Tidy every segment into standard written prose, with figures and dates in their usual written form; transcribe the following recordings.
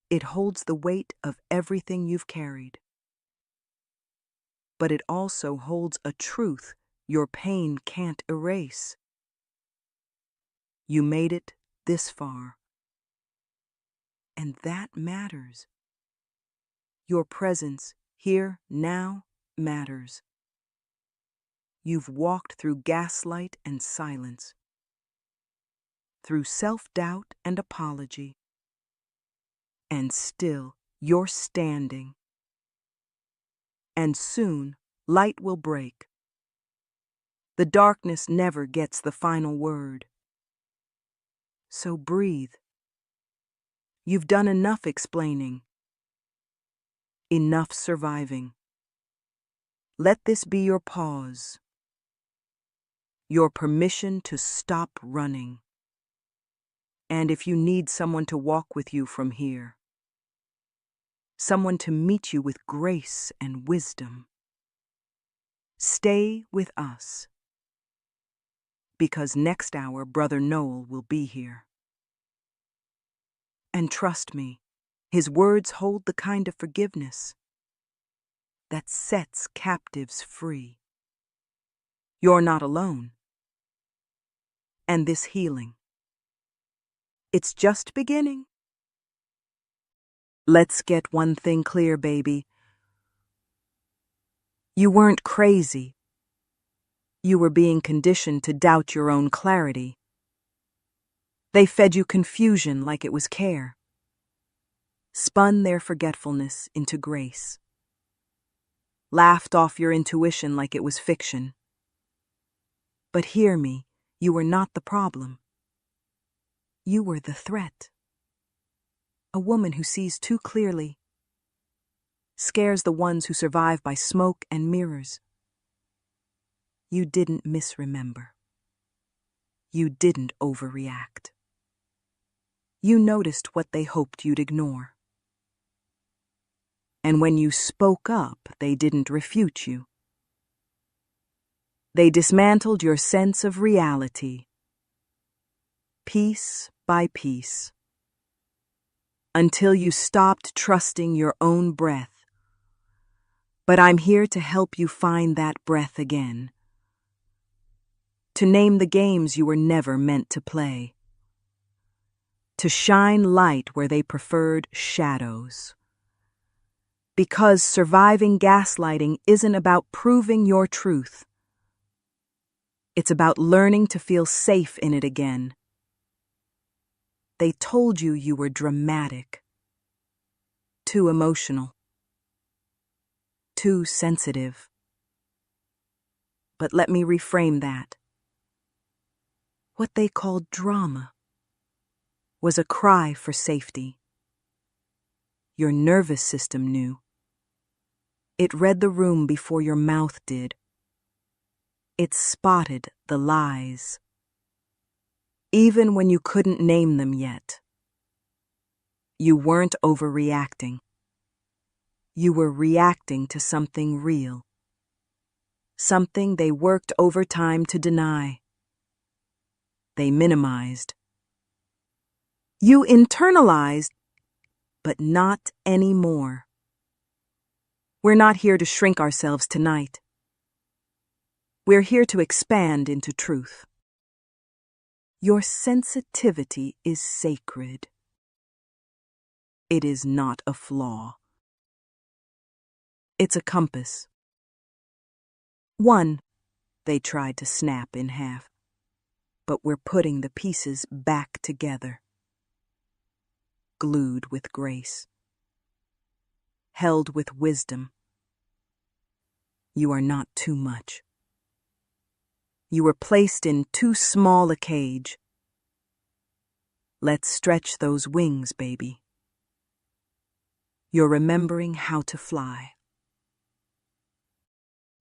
It holds the weight of everything you've carried. But it also holds a truth your pain can't erase. You made it this far. And that matters. Your presence here now matters. You've walked through gaslight and silence, through self-doubt and apology, and still you're standing. And soon light will break. The darkness never gets the final word. So breathe. You've done enough explaining, enough surviving. Let this be your pause, your permission to stop running. And if you need someone to walk with you from here, someone to meet you with grace and wisdom, stay with us. Because next hour, Brother Noel will be here. And trust me, his words hold the kind of forgiveness that sets captives free. You're not alone. And this healing, it's just beginning. Let's get one thing clear, baby. You weren't crazy. You were being conditioned to doubt your own clarity. They fed you confusion like it was care, spun their forgetfulness into grace, laughed off your intuition like it was fiction. But hear me, you were not the problem. You were the threat. A woman who sees too clearly, scares the ones who survive by smoke and mirrors. You didn't misremember. You didn't overreact. You noticed what they hoped you'd ignore. And when you spoke up, they didn't refute you. They dismantled your sense of reality, piece by piece, until you stopped trusting your own breath. But I'm here to help you find that breath again, to name the games you were never meant to play, to shine light where they preferred shadows. Because surviving gaslighting isn't about proving your truth. It's about learning to feel safe in it again. They told you you were dramatic, too emotional, too sensitive. But let me reframe that. What they called drama was a cry for safety. Your nervous system knew. It read the room before your mouth did. It spotted the lies, even when you couldn't name them yet. You weren't overreacting. You were reacting to something real, something they worked overtime to deny. They minimized. You internalized, but not anymore. We're not here to shrink ourselves tonight. We're here to expand into truth. Your sensitivity is sacred. It is not a flaw. It's a compass. One, they tried to snap in half, but we're putting the pieces back together. Glued with grace. Held with wisdom. You are not too much. You were placed in too small a cage. Let's stretch those wings, baby. You're remembering how to fly.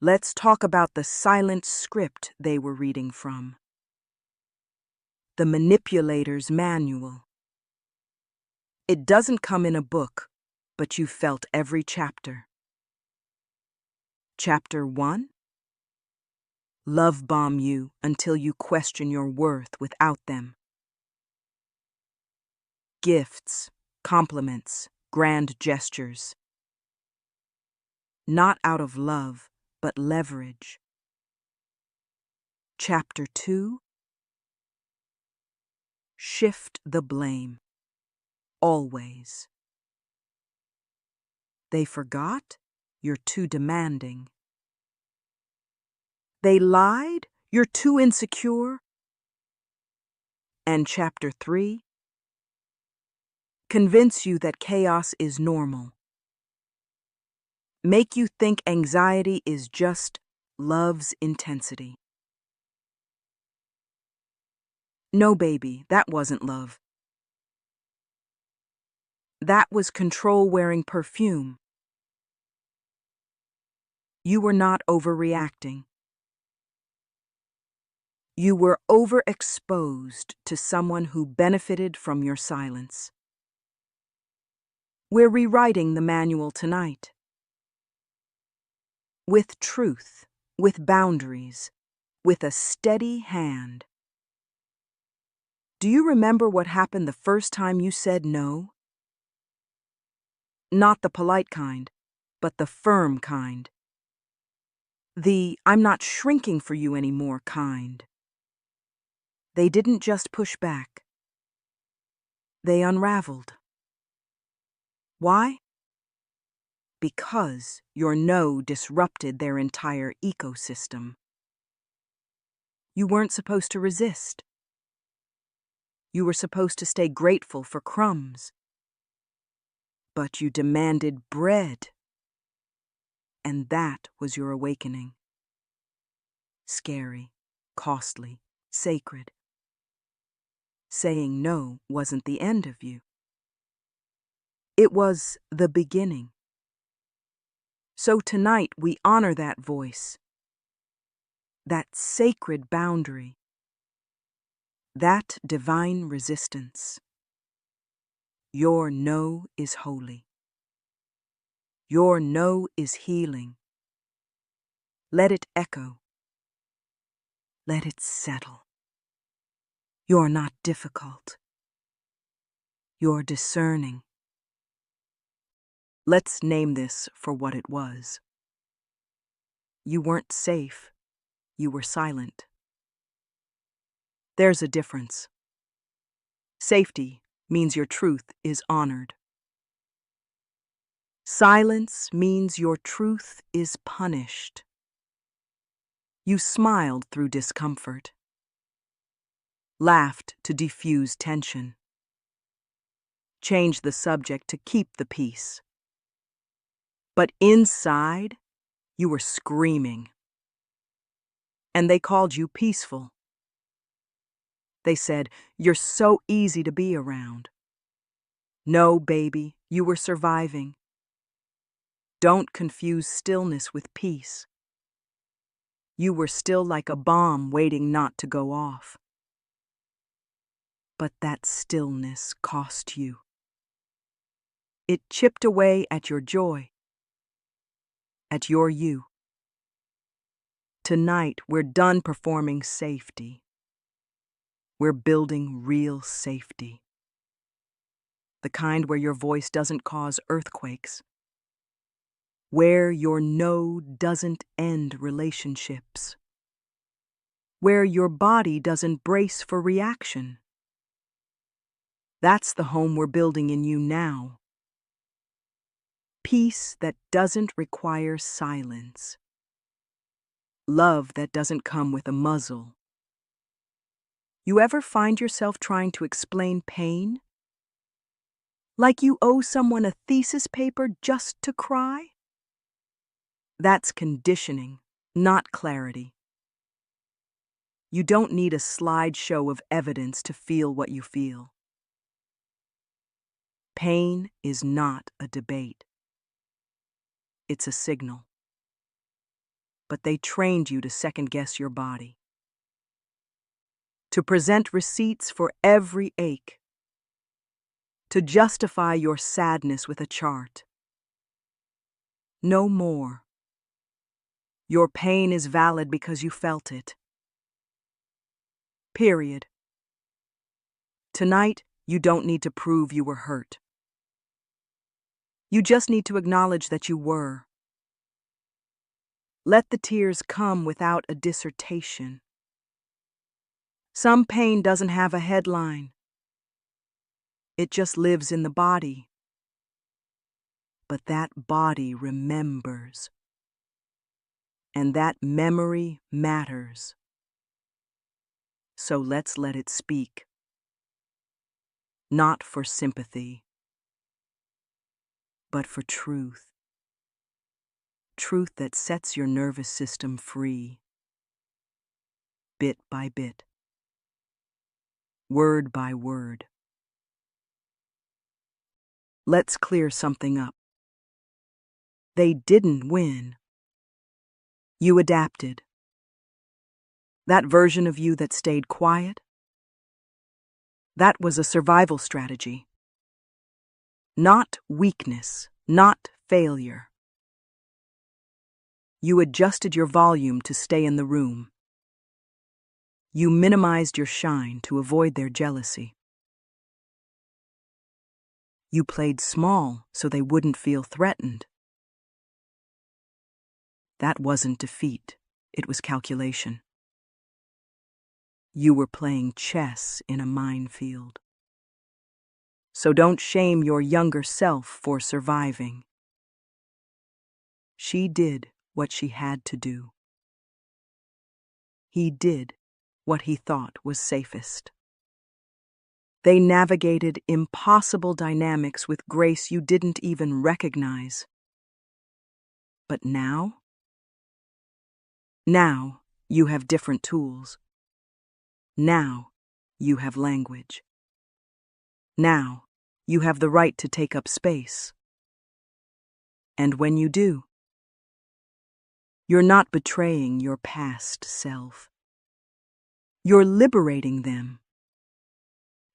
Let's talk about the silent script they were reading from. The manipulator's manual. It doesn't come in a book, but you felt every chapter. Chapter 1? Love bomb you until you question your worth without them. Gifts, compliments, grand gestures. Not out of love, but leverage. Chapter 2. Shift the blame. Always. They forgot? You're too demanding. They lied? You're too insecure. And Chapter 3. Convince you that chaos is normal. Make you think anxiety is just love's intensity. No, baby, that wasn't love. That was control wearing perfume. You were not overreacting. You were overexposed to someone who benefited from your silence. We're rewriting the manual tonight. With truth, with boundaries, with a steady hand. Do you remember what happened the first time you said no? Not the polite kind, but the firm kind. The "I'm not shrinking for you anymore" kind. They didn't just push back. They unraveled. Why? Because your no disrupted their entire ecosystem. You weren't supposed to resist. You were supposed to stay grateful for crumbs. But you demanded bread. And that was your awakening. Scary, costly, sacred. Saying no wasn't the end of you. It was the beginning. So tonight we honor that voice, that sacred boundary, that divine resistance. Your no is holy. Your no is healing. Let it echo. Let it settle. You're not difficult. You're discerning. Let's name this for what it was. You weren't safe. You were silent. There's a difference. Safety means your truth is honored. Silence means your truth is punished. You smiled through discomfort, laughed to diffuse tension, changed the subject to keep the peace. But inside, you were screaming. And they called you peaceful. They said, "You're so easy to be around." No, baby, you were surviving. Don't confuse stillness with peace. You were still like a bomb waiting not to go off. But that stillness cost you. It chipped away at your joy, at your you. Tonight, we're done performing safety. We're building real safety. The kind where your voice doesn't cause earthquakes. Where your no doesn't end relationships. Where your body doesn't brace for reaction. That's the home we're building in you now. Peace that doesn't require silence. Love that doesn't come with a muzzle. You ever find yourself trying to explain pain? Like you owe someone a thesis paper just to cry? That's conditioning, not clarity. You don't need a slideshow of evidence to feel what you feel. Pain is not a debate. It's a signal. But they trained you to second-guess your body. To present receipts for every ache. To justify your sadness with a chart. No more. Your pain is valid because you felt it. Period. Tonight, you don't need to prove you were hurt. You just need to acknowledge that you were. Let the tears come without a dissertation. Some pain doesn't have a headline. It just lives in the body. But that body remembers. And that memory matters. So let's let it speak. Not for sympathy, but for truth. Truth that sets your nervous system free. Bit by bit. Word by word. Let's clear something up. They didn't win. You adapted. That version of you that stayed quiet, that was a survival strategy. Not weakness, not failure. You adjusted your volume to stay in the room. You minimized your shine to avoid their jealousy. You played small so they wouldn't feel threatened. That wasn't defeat, it was calculation. You were playing chess in a minefield. So don't shame your younger self for surviving. She did what she had to do. He did what he thought was safest. They navigated impossible dynamics with grace you didn't even recognize. But now you have different tools. Now you have language. Now you have the right to take up space. And when you do, you're not betraying your past self. You're liberating them.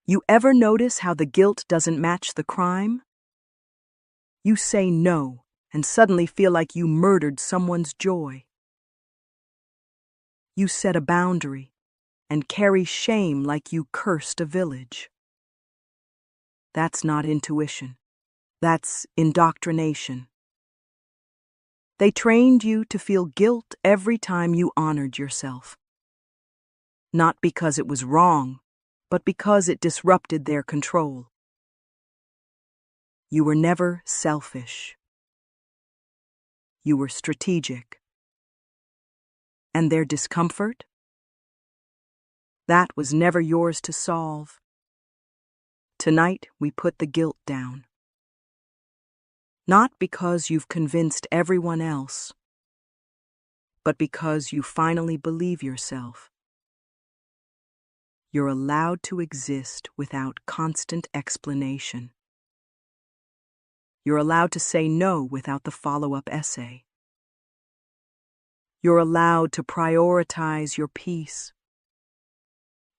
You ever notice how the guilt doesn't match the crime? You say no and suddenly feel like you murdered someone's joy. You set a boundary and carry shame like you cursed a village. That's not intuition. That's indoctrination. They trained you to feel guilt every time you honored yourself. Not because it was wrong, but because it disrupted their control. You were never selfish. You were strategic. And their discomfort? That was never yours to solve. Tonight, we put the guilt down. Not because you've convinced everyone else, but because you finally believe yourself. You're allowed to exist without constant explanation. You're allowed to say no without the follow-up essay. You're allowed to prioritize your peace.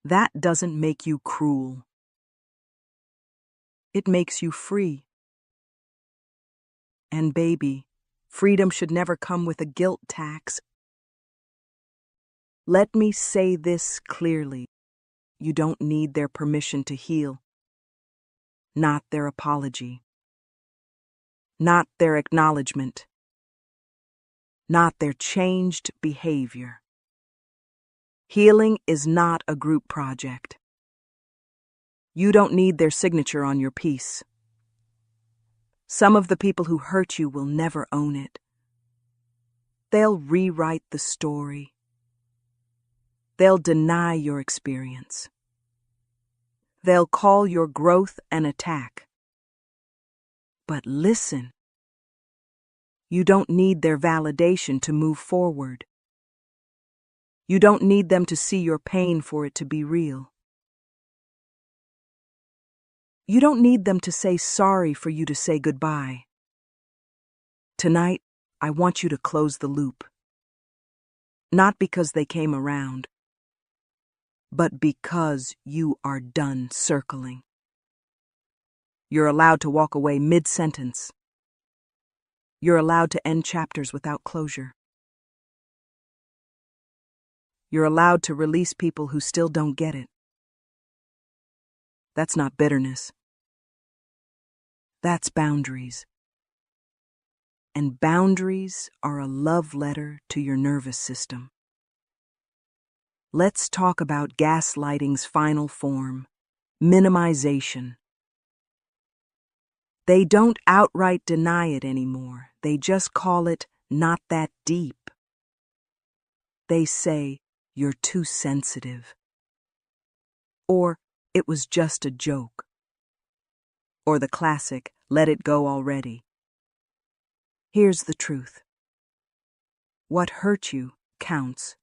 That doesn't make you cruel. It makes you free. And baby, freedom should never come with a guilt tax. Let me say this clearly. You don't need their permission to heal. Not their apology. Not their acknowledgement. Not their changed behavior. Healing is not a group project. You don't need their signature on your piece. Some of the people who hurt you will never own it. They'll rewrite the story. They'll deny your experience. They'll call your growth an attack. But listen. You don't need their validation to move forward. You don't need them to see your pain for it to be real. You don't need them to say sorry for you to say goodbye. Tonight, I want you to close the loop. Not because they came around, but because you are done circling. You're allowed to walk away mid-sentence. You're allowed to end chapters without closure. You're allowed to release people who still don't get it. That's not bitterness. That's boundaries. And boundaries are a love letter to your nervous system. Let's talk about gaslighting's final form, minimization. They don't outright deny it anymore. They just call it not that deep. They say, you're too sensitive. Or, it was just a joke. Or the classic, let it go already. Here's the truth. What hurt you counts.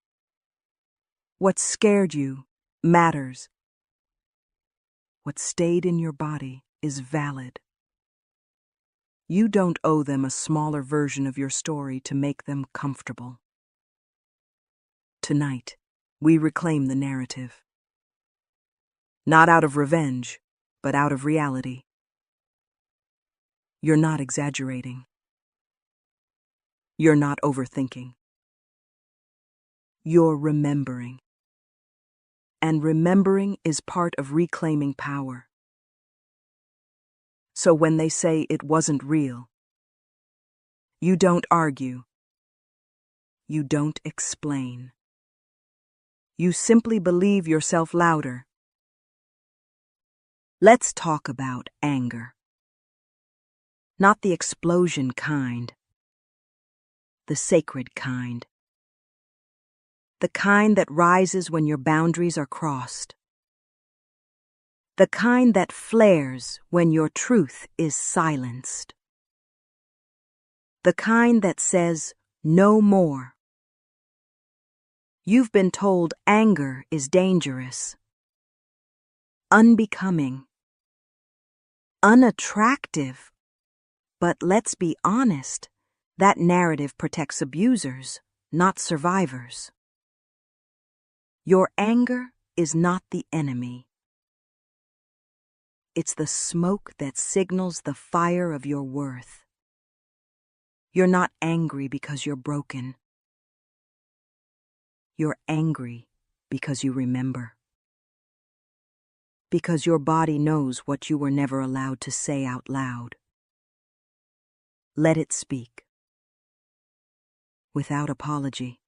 What scared you matters. What stayed in your body is valid. You don't owe them a smaller version of your story to make them comfortable. Tonight, we reclaim the narrative. Not out of revenge, but out of reality. You're not exaggerating. You're not overthinking. You're remembering. And remembering is part of reclaiming power. So when they say it wasn't real, you don't argue. You don't explain. You simply believe yourself louder. Let's talk about anger. Not the explosion kind. The sacred kind. The kind that rises when your boundaries are crossed. The kind that flares when your truth is silenced. The kind that says, no more. You've been told anger is dangerous, unbecoming, unattractive. But let's be honest, that narrative protects abusers, not survivors. Your anger is not the enemy. It's the smoke that signals the fire of your worth. You're not angry because you're broken. You're angry because you remember. Because your body knows what you were never allowed to say out loud. Let it speak. Without apology.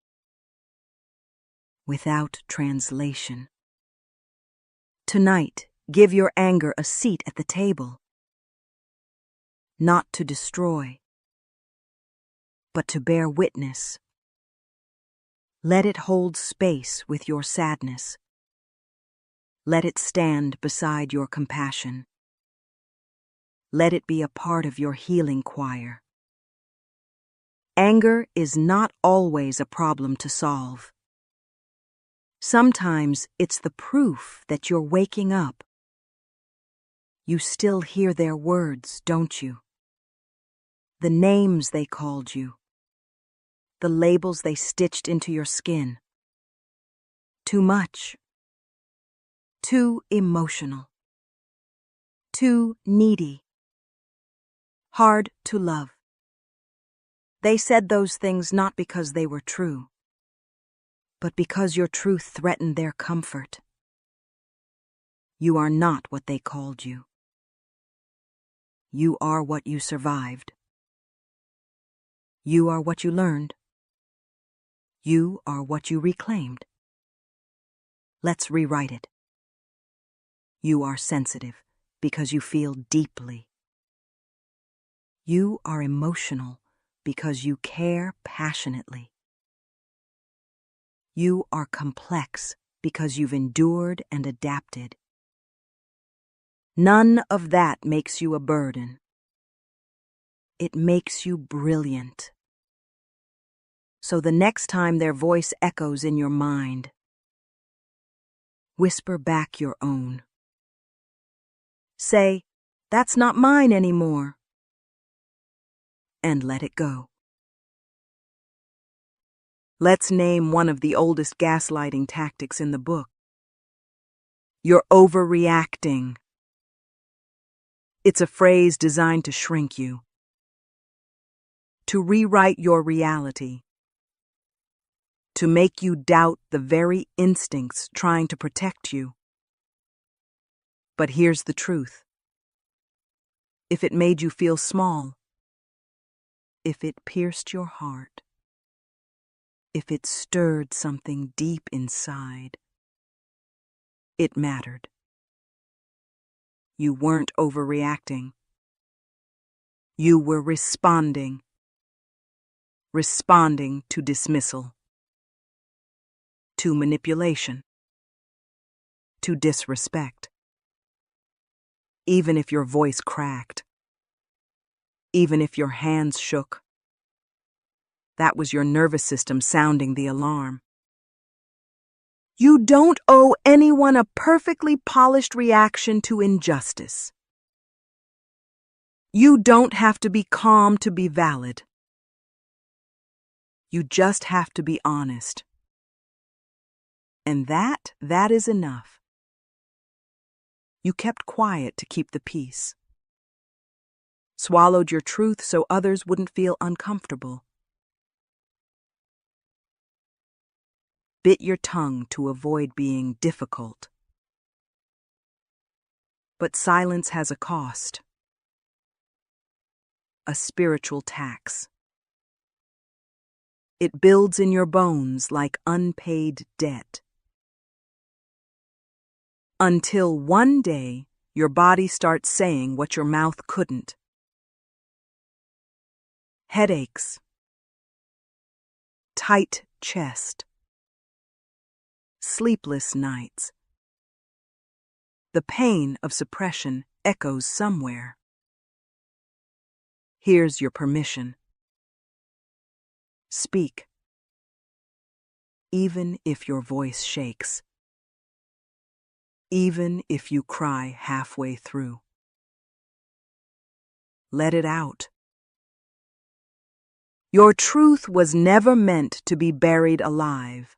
Without translation. Tonight, give your anger a seat at the table. Not to destroy, but to bear witness. Let it hold space with your sadness. Let it stand beside your compassion. Let it be a part of your healing choir. Anger is not always a problem to solve. Sometimes it's the proof that you're waking up. You still hear their words, don't you? The names they called you. The labels they stitched into your skin. Too much. Too emotional. Too needy. Hard to love. They said those things not because they were true, but because your truth threatened their comfort. You are not what they called you. You are what you survived. You are what you learned. You are what you reclaimed. Let's rewrite it. You are sensitive because you feel deeply. You are emotional because you care passionately. You are complex because you've endured and adapted. None of that makes you a burden. It makes you brilliant. So the next time their voice echoes in your mind, whisper back your own. Say, that's not mine anymore. And let it go. Let's name one of the oldest gaslighting tactics in the book. You're overreacting. It's a phrase designed to shrink you, to rewrite your reality, to make you doubt the very instincts trying to protect you. But here's the truth. If it made you feel small, if it pierced your heart, if it stirred something deep inside, it mattered. You weren't overreacting. You were responding to dismissal, to manipulation, to disrespect. Even if your voice cracked, even if your hands shook, that was your nervous system sounding the alarm. You don't owe anyone a perfectly polished reaction to injustice. You don't have to be calm to be valid. You just have to be honest. And that is enough. You kept quiet to keep the peace. Swallowed your truth so others wouldn't feel uncomfortable. Bit your tongue to avoid being difficult. But silence has a cost. A spiritual tax. It builds in your bones like unpaid debt. Until one day, your body starts saying what your mouth couldn't. Headaches. Tight chest. Sleepless nights. The pain of suppression echoes somewhere. Here's your permission. Speak. Even if your voice shakes. Even if you cry halfway through. Let it out. Your truth was never meant to be buried alive.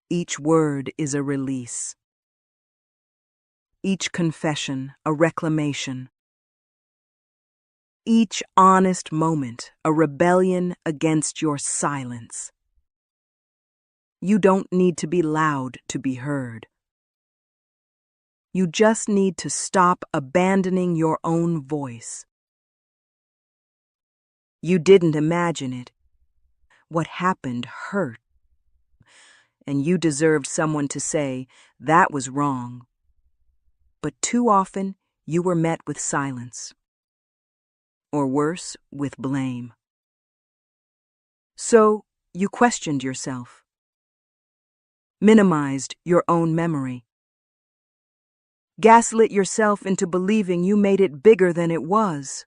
Each word is a release. Each confession a reclamation. Each honest moment a rebellion against your silence. You don't need to be loud to be heard. You just need to stop abandoning your own voice. You didn't imagine it. What happened hurt. And you deserved someone to say, that was wrong. But too often, you were met with silence. Or worse, with blame. So, you questioned yourself. Minimized your own memory. Gaslit yourself into believing you made it bigger than it was.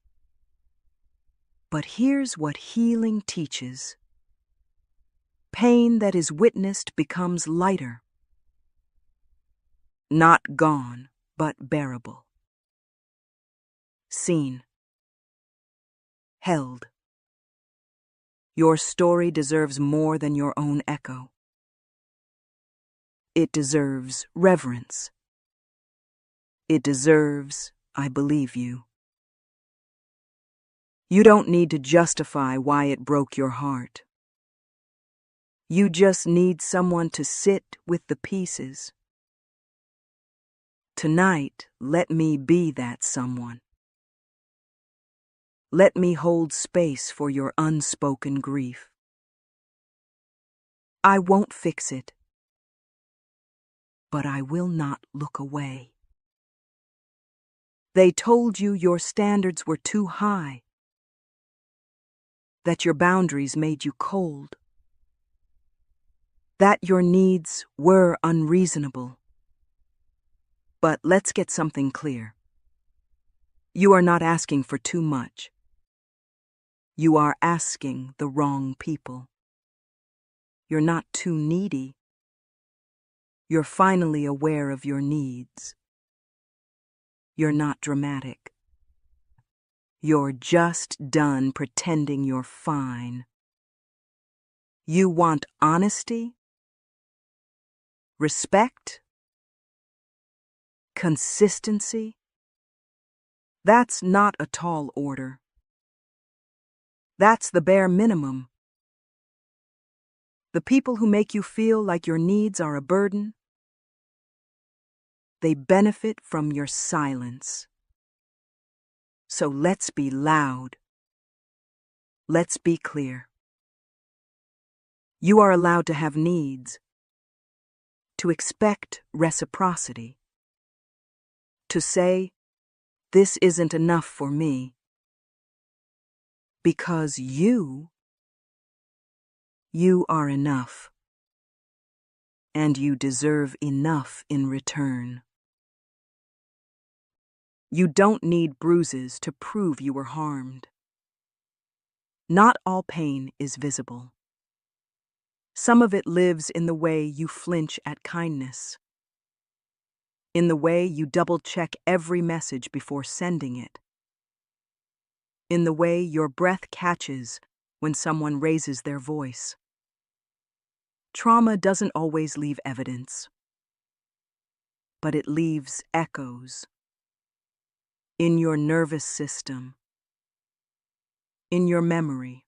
But here's what healing teaches. Pain that is witnessed becomes lighter. Not gone, but bearable. Seen. Held. Your story deserves more than your own echo. It deserves reverence. It deserves, I believe you. You don't need to justify why it broke your heart. You just need someone to sit with the pieces. Tonight, let me be that someone. Let me hold space for your unspoken grief. I won't fix it, but I will not look away. They told you your standards were too high, that your boundaries made you cold, that your needs were unreasonable. But let's get something clear. You are not asking for too much. You are asking the wrong people. You're not too needy. You're finally aware of your needs. You're not dramatic. You're just done pretending you're fine. You want honesty, respect, consistency. That's not a tall order. That's the bare minimum. The people who make you feel like your needs are a burden, they benefit from your silence. So let's be loud. Let's be clear. You are allowed to have needs, to expect reciprocity, to say, "This isn't enough for me," because you are enough, and you deserve enough in return. You don't need bruises to prove you were harmed. Not all pain is visible. Some of it lives in the way you flinch at kindness, in the way you double-check every message before sending it, in the way your breath catches when someone raises their voice. Trauma doesn't always leave evidence, but it leaves echoes in your nervous system, in your memory,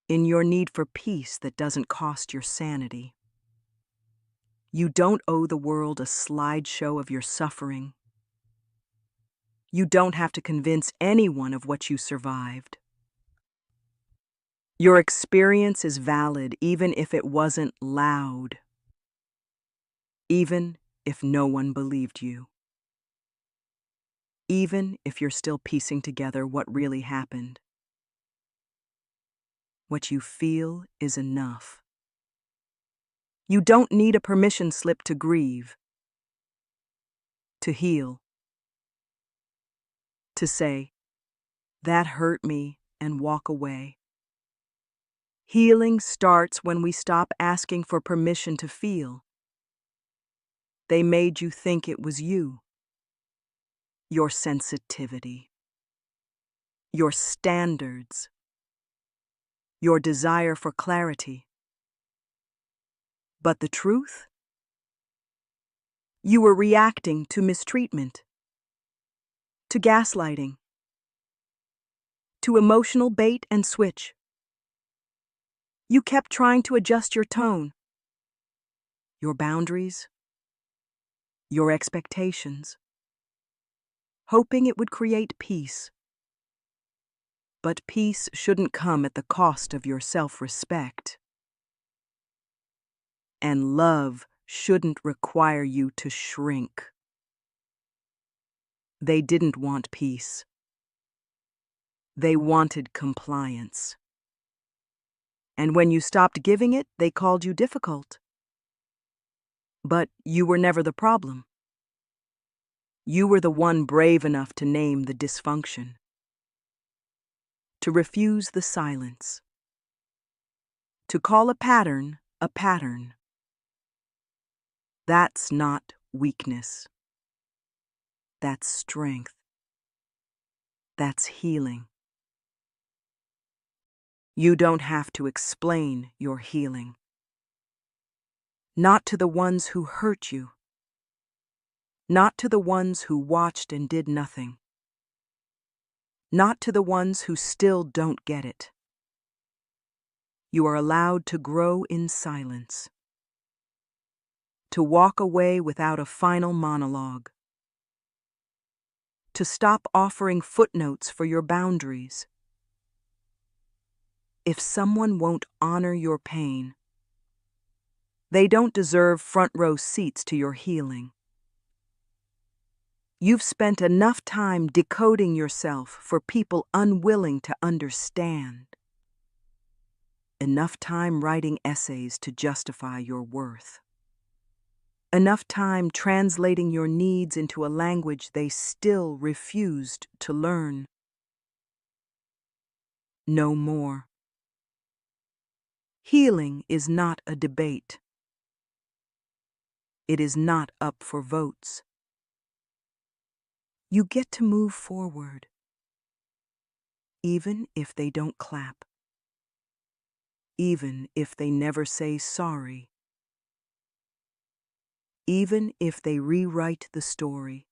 in your need for peace that doesn't cost your sanity. You don't owe the world a slideshow of your suffering. You don't have to convince anyone of what you survived. Your experience is valid even if it wasn't loud, even if no one believed you, even if you're still piecing together what really happened. What you feel is enough. You don't need a permission slip to grieve, to heal, to say, "That hurt me," and walk away. Healing starts when we stop asking for permission to feel. They made you think it was you, your sensitivity, your standards, your desire for clarity. But the truth? You were reacting to mistreatment, to gaslighting, to emotional bait and switch. You kept trying to adjust your tone, your boundaries, your expectations, hoping it would create peace. But peace shouldn't come at the cost of your self-respect. And love shouldn't require you to shrink. They didn't want peace. They wanted compliance. And when you stopped giving it, they called you difficult. But you were never the problem. You were the one brave enough to name the dysfunction, to refuse the silence, to call a pattern a pattern. That's not weakness. That's strength. That's healing. You don't have to explain your healing. Not to the ones who hurt you. Not to the ones who watched and did nothing. Not to the ones who still don't get it. You are allowed to grow in silence. To walk away without a final monologue. To stop offering footnotes for your boundaries. If someone won't honor your pain, they don't deserve front row seats to your healing. You've spent enough time decoding yourself for people unwilling to understand. Enough time writing essays to justify your worth. Enough time translating your needs into a language they still refused to learn. No more. Healing is not a debate. It is not up for votes. You get to move forward, even if they don't clap, even if they never say sorry, even if they rewrite the story.